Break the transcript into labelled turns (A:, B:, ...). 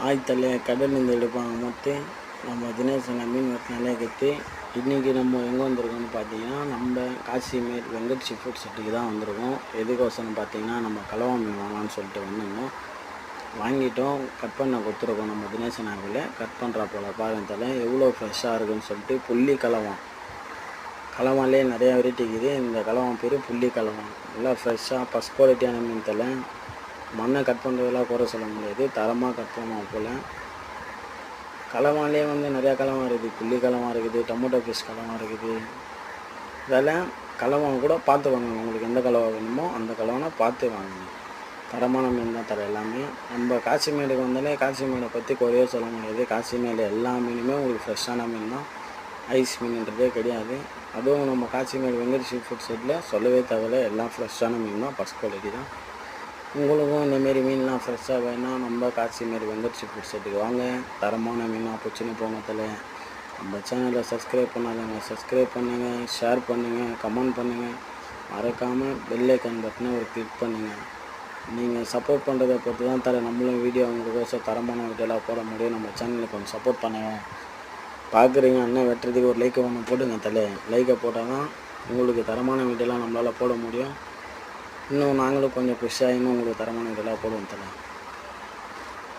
A: ஆழ்த்தலையை கடல்லேருந்து எடுப்பாங்க மொத்து நம்ம தினேசனை மீன் வெட்டினாலே கற்றி. இன்றைக்கி நம்ம எங்கே வந்திருக்கோம்னு பார்த்தீங்கன்னா, நம்ம காசிமேட் வெங்கட் சீ ஃபுட் செட்டுக்கு தான் வந்திருக்கோம். எதுக்கோசரம் பார்த்தீங்கன்னா, நம்ம கலவா மீன் வாங்கலாம்னு சொல்லிட்டு வந்திருந்தோம். வாங்கிட்டோம், கட் பண்ண கொடுத்துருக்கோம். நம்ம தினேசன் ஆகல கட் பண்ணுறா போல் பாருங்கள் எவ்வளோ ஃப்ரெஷ்ஷாக இருக்குதுன்னு சொல்லிட்டு. புள்ளி கலவான், கலவான்லேயே நிறையா வெரைட்டி இருக்குது. இந்த கலவான் பேர் புள்ளி கலவான். நல்லா ஃப்ரெஷ்ஷாக ஃபஸ்ட் குவாலிட்டியான மீன் தலை. மண்ணை கட் பண்ணுறதெல்லாம் குறை சொல்ல முடியாது, தரமாக கட் பண்ணுவோம் போல். கலவான்லேயே நிறையா கலவான் இருக்குது. புள்ளி கலவான் இருக்குது, டொமேட்டோ ஃபிஷ் கலவான் இருக்குது. விலை கலவான் கூட பார்த்து வாங்கணும். உங்களுக்கு எந்த கலவா வேணுமோ அந்த கலவானை பார்த்து வாங்கணும். தரமான மீன் தான் தர எல்லாமே. நம்ம காசிமேடுக்கு வந்தாலே காசிமேடை பற்றி குறைய சொல்ல முடியாது. காசிமேடு எல்லா மீனுமே உங்களுக்கு ஃப்ரெஷ்ஷான மீன் தான், ஐஸ் மீன்ன்றதே கிடையாது. அதுவும் நம்ம காசிமேடு வெங்கட் சீ ஃபுட் செட்டில் சொல்லவே தேவையில்லை, எல்லாம் ஃப்ரெஷ்ஷான மீன் தான், ஃபஸ்ட் குவாலிட்டி தான். உங்களுக்கும் இந்தமாரி மீன்லாம் ஃப்ரெஷ்ஷாக வேணால் நம்ம காசிமேடு வெங்கட் சீ ஃபுட் செட்டுக்கு வாங்க. தரமான மீனாக பிடிச்சின்னு போனதில் நம்ம சேனலை சப்ஸ்கிரைப் பண்ணாதவங்க சப்ஸ்கிரைப் பண்ணுங்கள், ஷேர் பண்ணுங்கள், கமெண்ட் பண்ணுங்கள். மறக்காமல் பெல் ஐக்கான் பட்டனை ஒரு கிளிக் பண்ணுங்கள். நீங்கள் சப்போர்ட் பண்ணுறதை பொறுத்து தான் நம்மளும் வீடியோ உங்களுக்கோசம் தரமான வீடியோலாம் போட முடியும். நம்ம சேனலுக்கு கொஞ்சம் சப்போர்ட் பண்ணுங்கள். பார்க்குறீங்க அண்ணன் வெட்டுறதுக்கு ஒரு லைக்கை ஒன்று போடுங்க லைக்கை போட்டால் தான் உங்களுக்கு தரமான வீடியோலாம் நம்மளால் போட முடியும். இன்னும் நாங்களும் கொஞ்சம் புஷாக இன்னும் உங்களுக்கு தரமான வீடியோலாம் போடுவோம்